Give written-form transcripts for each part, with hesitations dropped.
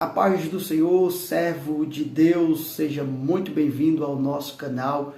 A paz do Senhor, servo de Deus, seja muito bem-vindo ao nosso canal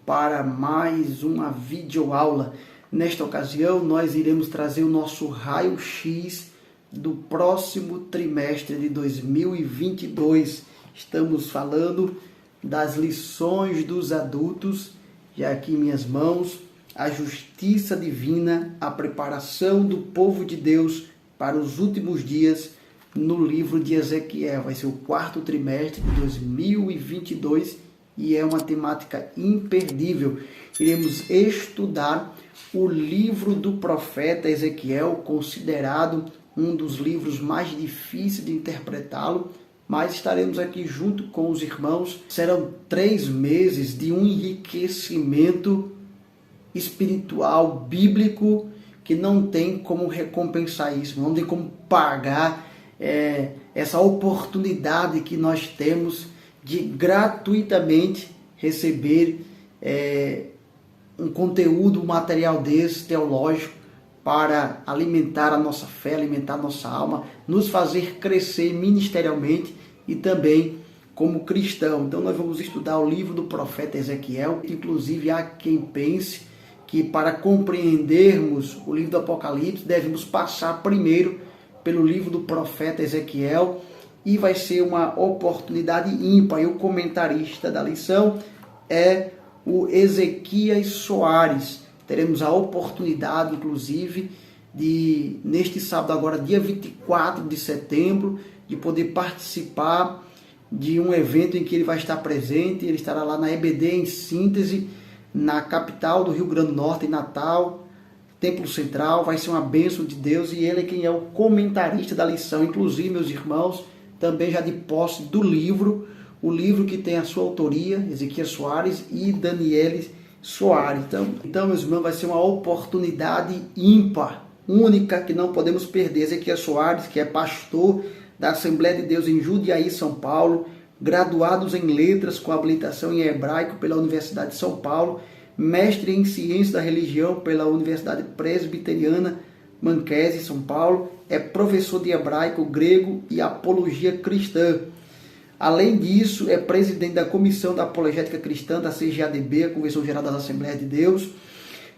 para mais uma videoaula. Nesta ocasião, nós iremos trazer o nosso raio-x do próximo trimestre de 2022. Estamos falando das lições dos adultos, já aqui em minhas mãos, a justiça divina, a preparação do povo de Deus para os últimos dias, no livro de Ezequiel. Vai ser o quarto trimestre de 2022 e é uma temática imperdível. Iremos estudar o livro do profeta Ezequiel, considerado um dos livros mais difíceis de interpretá-lo, mas estaremos aqui junto com os irmãos. Serão 3 meses de um enriquecimento espiritual, bíblico, que não tem como recompensar isso, não tem como pagar essa oportunidade que nós temos de gratuitamente receber um conteúdo, um material desse teológico para alimentar a nossa fé, alimentar a nossa alma, nos fazer crescer ministerialmente e também como cristão. Então nós vamos estudar o livro do profeta Ezequiel. Inclusive há quem pense que para compreendermos o livro do Apocalipse devemos passar primeiro pelo livro do profeta Ezequiel, e vai ser uma oportunidade ímpar. E o comentarista da lição é o Ezequias Soares. Teremos a oportunidade, inclusive, de, neste sábado agora, dia 24 de setembro, de poder participar de um evento em que ele vai estar presente. Ele estará lá na EBD, em Síntese, na capital do Rio Grande do Norte, em Natal, Templo Central. Vai ser uma bênção de Deus, e ele é quem é o comentarista da lição. Inclusive, meus irmãos, também já de posse do livro, o livro que tem a sua autoria, Ezequias Soares e Daniele Soares. Então, meus irmãos, vai ser uma oportunidade ímpar, única, que não podemos perder. Ezequias Soares, que é pastor da Assembleia de Deus em Jundiaí, São Paulo, graduados em letras com habilitação em hebraico pela Universidade de São Paulo, mestre em ciência da religião pela Universidade Presbiteriana Manquese, São Paulo, é professor de hebraico, grego e apologia cristã. Além disso, é presidente da Comissão da Apologética Cristã da CGADB, a Convenção Geral das Assembleias de Deus,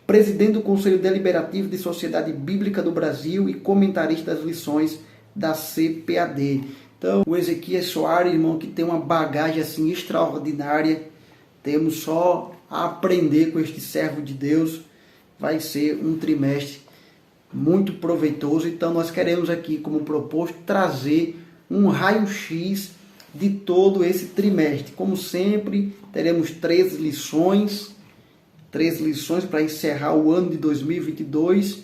presidente do Conselho Deliberativo de Sociedade Bíblica do Brasil e comentarista das lições da CPAD. Então, o Ezequias Soares, irmão, que tem uma bagagem assim extraordinária, temos só a aprender com este servo de Deus. Vai ser um trimestre muito proveitoso. Então nós queremos aqui, como proposto, trazer um raio-x de todo esse trimestre. Como sempre, teremos 3 lições para encerrar o ano de 2022.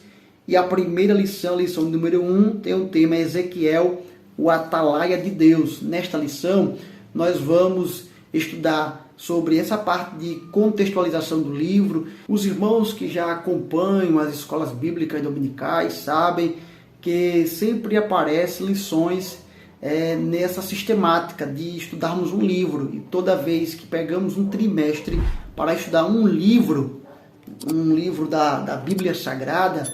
E a primeira lição, a lição número 1, tem o tema Ezequiel, o atalaia de Deus. Nesta lição, nós vamos estudar sobre essa parte de contextualização do livro. Os irmãos que já acompanham as escolas bíblicas dominicais sabem que sempre aparecem lições nessa sistemática de estudarmos um livro. E toda vez que pegamos um trimestre para estudar um livro da Bíblia Sagrada,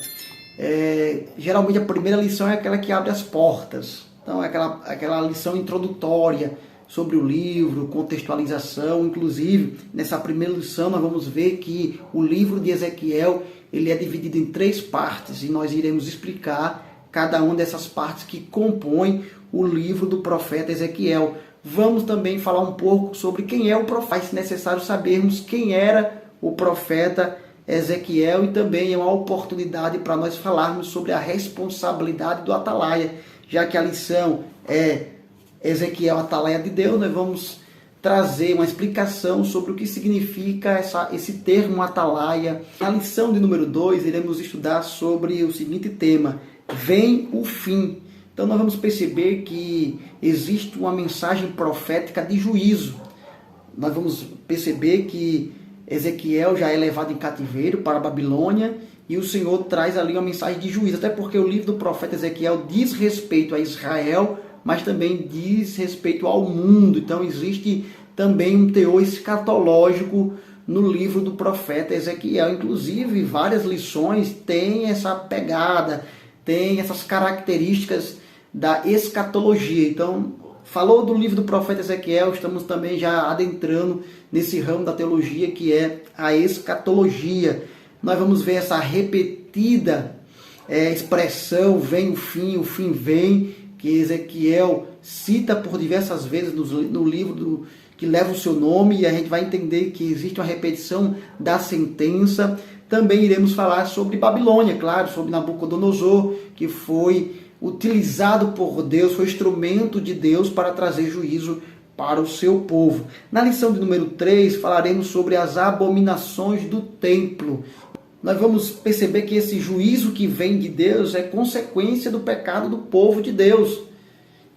geralmente a primeira lição é aquela que abre as portas. Então é aquela lição introdutória sobre o livro, contextualização. Inclusive, nessa primeira lição nós vamos ver que o livro de Ezequiel ele é dividido em 3 partes, e nós iremos explicar cada uma dessas partes que compõem o livro do profeta Ezequiel. Vamos também falar um pouco sobre quem é o profeta. É necessário sabermos quem era o profeta Ezequiel, e também é uma oportunidade para nós falarmos sobre a responsabilidade do atalaia, já que a lição é Ezequiel, atalaia de Deus. Nós vamos trazer uma explicação sobre o que significa esse termo atalaia. Na lição de número 2, iremos estudar sobre o seguinte tema: vem o fim. Então nós vamos perceber que existe uma mensagem profética de juízo. Nós vamos perceber que Ezequiel já é levado em cativeiro para a Babilônia, e o Senhor traz ali uma mensagem de juízo, até porque o livro do profeta Ezequiel diz respeito a Israel, mas também diz respeito ao mundo. Então existe também um teor escatológico no livro do profeta Ezequiel. Inclusive, várias lições têm essa pegada, têm essas características da escatologia. Então, falou do livro do profeta Ezequiel, estamos também já adentrando nesse ramo da teologia que é a escatologia. Nós vamos ver essa repetida expressão, vem o fim vem, que Ezequiel cita por diversas vezes no livro que leva o seu nome, e a gente vai entender que existe uma repetição da sentença. Também iremos falar sobre Babilônia, claro, sobre Nabucodonosor, que foi utilizado por Deus, foi instrumento de Deus para trazer juízo para o seu povo. Na lição de número 3, falaremos sobre as abominações do templo. Nós vamos perceber que esse juízo que vem de Deus é consequência do pecado do povo de Deus.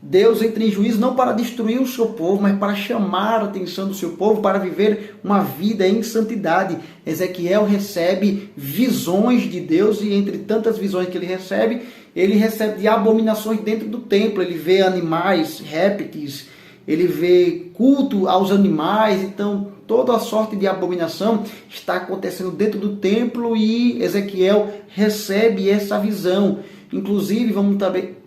Deus entra em juízo não para destruir o seu povo, mas para chamar a atenção do seu povo para viver uma vida em santidade. Ezequiel recebe visões de Deus, e entre tantas visões que ele recebe de abominações dentro do templo. Ele vê animais, répteis, ele vê culto aos animais. Então toda a sorte de abominação está acontecendo dentro do templo, e Ezequiel recebe essa visão. Inclusive, vamos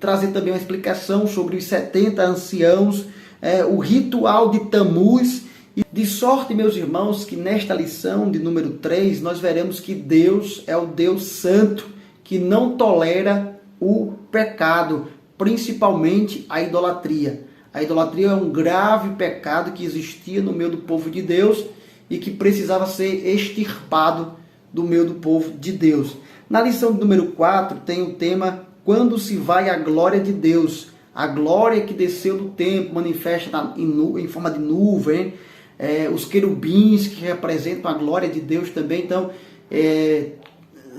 trazer também uma explicação sobre os 70 anciãos, o ritual de Tamuz. E de sorte, meus irmãos, que nesta lição de número 3, nós veremos que Deus é o Deus Santo, que não tolera o pecado, principalmente a idolatria. A idolatria é um grave pecado que existia no meio do povo de Deus e que precisava ser extirpado do meio do povo de Deus. Na lição número 4 tem o tema Quando se vai a glória de Deus. A glória que desceu do templo, manifesta em forma de nuvem, os querubins que representam a glória de Deus também. Então,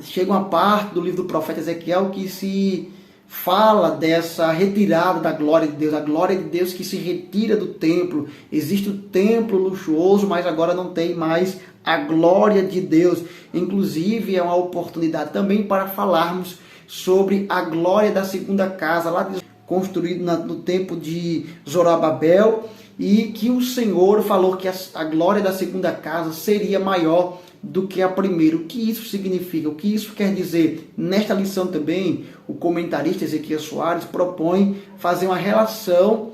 chega uma parte do livro do profeta Ezequiel que se fala dessa retirada da glória de Deus, a glória de Deus que se retira do templo. Existe o templo luxuoso, mas agora não tem mais a glória de Deus. Inclusive, é uma oportunidade também para falarmos sobre a glória da segunda casa, lá construída no tempo de Zorobabel, e que o Senhor falou que a glória da segunda casa seria maior do que a primeira. O que isso significa? O que isso quer dizer? Nesta lição também, o comentarista Ezequiel Soares propõe fazer uma relação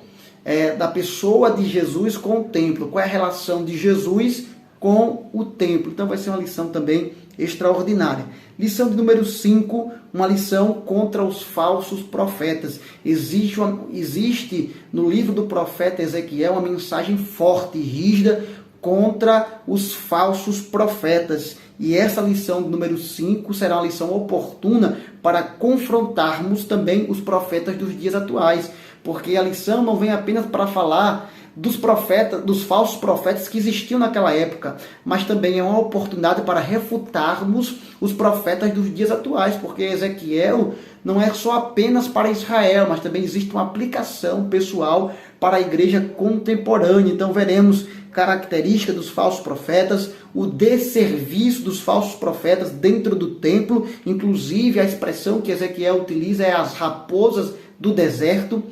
da pessoa de Jesus com o templo. Qual é a relação de Jesus com o templo? Então vai ser uma lição também extraordinária. Lição de número 5, uma lição contra os falsos profetas. Existe no livro do profeta Ezequiel uma mensagem forte e rígida contra os falsos profetas. E essa lição de número 5 será uma lição oportuna para confrontarmos também os profetas dos dias atuais, porque a lição não vem apenas para falar dos falsos profetas que existiam naquela época, mas também é uma oportunidade para refutarmos os profetas dos dias atuais, porque Ezequiel não é só apenas para Israel, mas também existe uma aplicação pessoal para a igreja contemporânea. Então veremos características dos falsos profetas, o desserviço dos falsos profetas dentro do templo. Inclusive a expressão que Ezequiel utiliza é as raposas do deserto.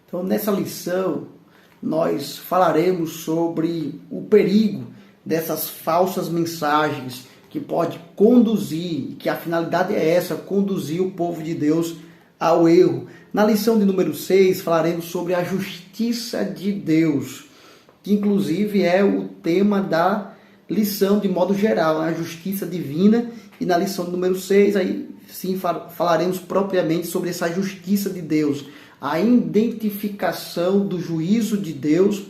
Então nessa lição nós falaremos sobre o perigo dessas falsas mensagens que pode conduzir, que a finalidade é essa, conduzir o povo de Deus ao erro. Na lição de número 6 falaremos sobre a justiça de Deus, que inclusive é o tema da lição de modo geral, a justiça divina. E na lição de número 6 aí sim falaremos propriamente sobre essa justiça de Deus, a identificação do juízo de Deus,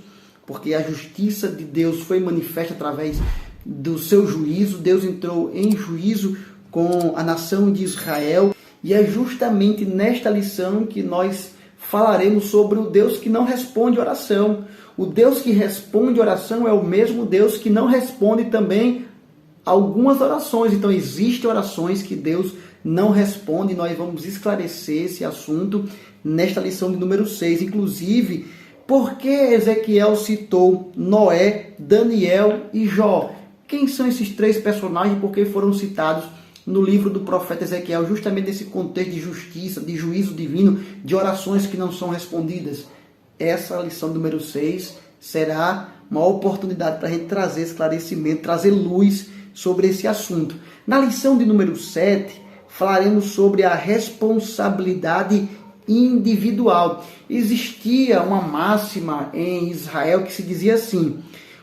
porque a justiça de Deus foi manifesta através do seu juízo. Deus entrou em juízo com a nação de Israel, e é justamente nesta lição que nós falaremos sobre o Deus que não responde oração. O Deus que responde oração é o mesmo Deus que não responde também algumas orações. Então existem orações que Deus não responde, e nós vamos esclarecer esse assunto nesta lição de número 6. Inclusive, por que Ezequiel citou Noé, Daniel e Jó? Quem são esses três personagens? Por que foram citados no livro do profeta Ezequiel? Justamente nesse contexto de justiça, de juízo divino, de orações que não são respondidas. Essa lição número 6 será uma oportunidade para a gente trazer esclarecimento, trazer luz sobre esse assunto. Na lição de número 7, falaremos sobre a responsabilidade individual. Existia uma máxima em Israel que se dizia assim: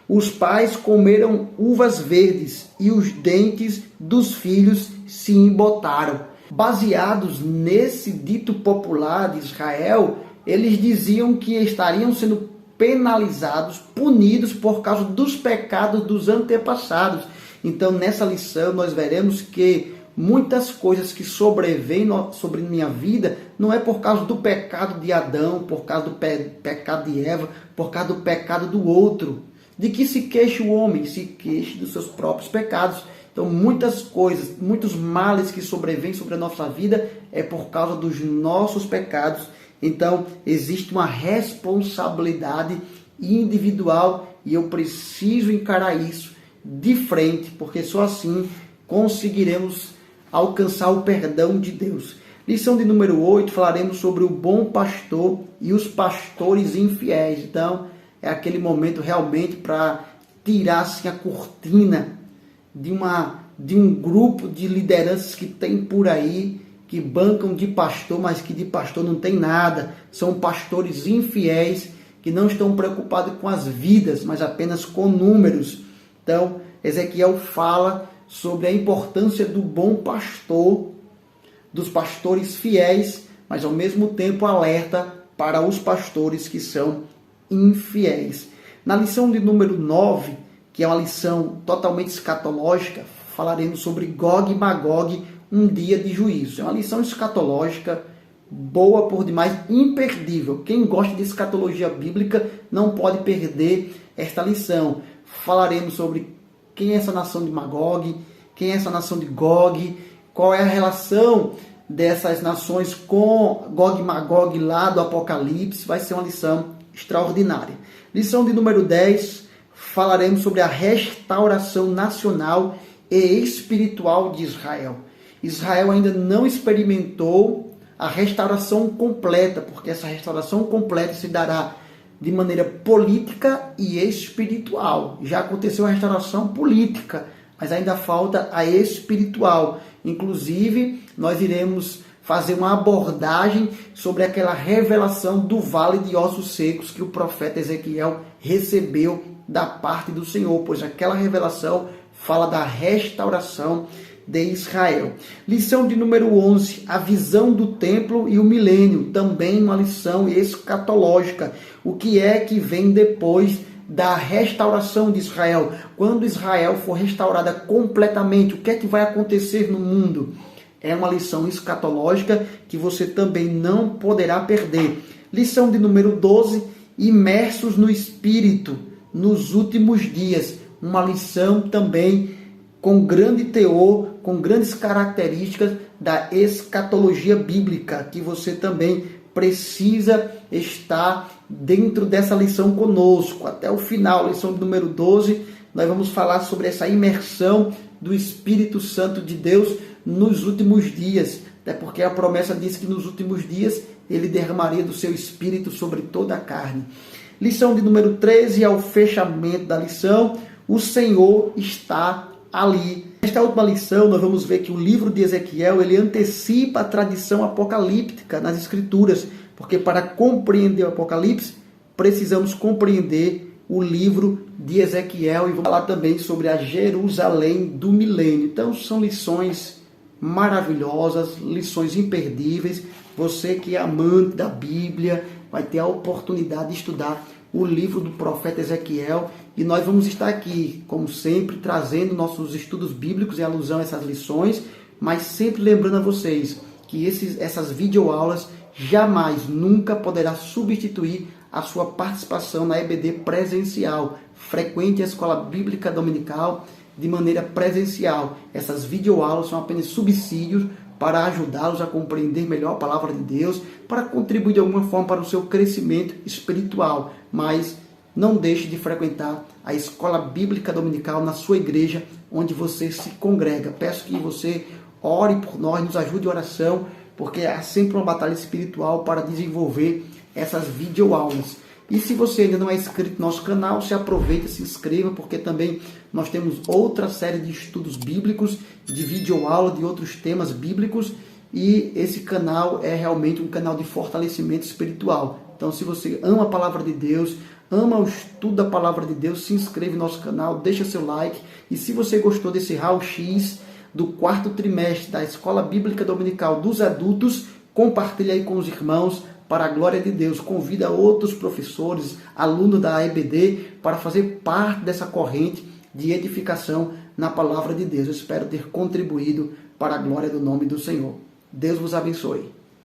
os pais comeram uvas verdes e os dentes dos filhos se embotaram. Baseados nesse dito popular de Israel, eles diziam que estariam sendo penalizados, punidos por causa dos pecados dos antepassados. Então, nessa lição, nós veremos que muitas coisas que sobrevêm sobre minha vida não é por causa do pecado de Adão, por causa do pecado de Eva, por causa do pecado do outro. De que se queixa o homem? Se queixa dos seus próprios pecados. Então, muitas coisas, muitos males que sobrevêm sobre a nossa vida é por causa dos nossos pecados. Então, existe uma responsabilidade individual e eu preciso encarar isso de frente, porque só assim conseguiremos alcançar o perdão de Deus. Lição de número 8, falaremos sobre o bom pastor e os pastores infiéis. Então, é aquele momento realmente para tirar assim, a cortina de um grupo de lideranças que tem por aí, que bancam de pastor, mas que de pastor não tem nada. São pastores infiéis que não estão preocupados com as vidas, mas apenas com números. Então, Ezequiel fala sobre a importância do bom pastor, dos pastores fiéis, mas ao mesmo tempo alerta para os pastores que são infiéis. Na lição de número 9, que é uma lição totalmente escatológica, falaremos sobre Gog e Magog, um dia de juízo. É uma lição escatológica, boa por demais, imperdível. Quem gosta de escatologia bíblica não pode perder esta lição. Falaremos sobre quem é essa nação de Magog, quem é essa nação de Gog, qual é a relação dessas nações com Gog e Magog lá do Apocalipse. Vai ser uma lição extraordinária. Lição de número 10, falaremos sobre a restauração nacional e espiritual de Israel. Israel ainda não experimentou a restauração completa, porque essa restauração completa se dará de maneira política e espiritual. Já aconteceu a restauração política, mas ainda falta a espiritual. Inclusive, nós iremos fazer uma abordagem sobre aquela revelação do vale de ossos secos que o profeta Ezequiel recebeu da parte do Senhor, pois aquela revelação fala da restauração de Israel. Lição de número 11, a visão do templo e o milênio, também uma lição escatológica. O que é que vem depois da restauração de Israel? Quando Israel for restaurada completamente, o que é que vai acontecer no mundo? É uma lição escatológica que você também não poderá perder. Lição de número 12, imersos no Espírito nos últimos dias. Uma lição também com grande teor, com grandes características da escatologia bíblica, que você também precisa estar dentro dessa lição conosco. Até o final, lição número 12, nós vamos falar sobre essa imersão do Espírito Santo de Deus nos últimos dias, até porque a promessa diz que nos últimos dias ele derramaria do seu Espírito sobre toda a carne. Lição de número 13, ao fechamento da lição, o Senhor está ali. Nesta última lição, nós vamos ver que o livro de Ezequiel, ele antecipa a tradição apocalíptica nas Escrituras, porque para compreender o Apocalipse, precisamos compreender o livro de Ezequiel, e vamos falar também sobre a Jerusalém do milênio. Então, são lições maravilhosas, lições imperdíveis. Você que é amante da Bíblia, vai ter a oportunidade de estudar o livro do profeta Ezequiel, e nós vamos estar aqui, como sempre, trazendo nossos estudos bíblicos em alusão a essas lições, mas sempre lembrando a vocês que essas videoaulas jamais, nunca poderá substituir a sua participação na EBD presencial. Frequente a Escola Bíblica Dominical de maneira presencial. Essas videoaulas são apenas subsídios para ajudá-los a compreender melhor a palavra de Deus, para contribuir de alguma forma para o seu crescimento espiritual. Mas não deixe de frequentar a Escola Bíblica Dominical na sua igreja, onde você se congrega. Peço que você ore por nós, nos ajude em oração, porque há sempre uma batalha espiritual para desenvolver essas videoaulas. E se você ainda não é inscrito no nosso canal, se aproveita e se inscreva, porque também nós temos outra série de estudos bíblicos, de videoaula, de outros temas bíblicos, e esse canal é realmente um canal de fortalecimento espiritual. Então, se você ama a palavra de Deus, ama o estudo da palavra de Deus, se inscreve no nosso canal, deixa seu like. E se você gostou desse raio-x do 4º trimestre da Escola Bíblica Dominical dos Adultos, compartilha aí com os irmãos, para a glória de Deus. Convida outros professores, alunos da EBD, para fazer parte dessa corrente de edificação na palavra de Deus. Eu espero ter contribuído para a glória do nome do Senhor. Deus vos abençoe.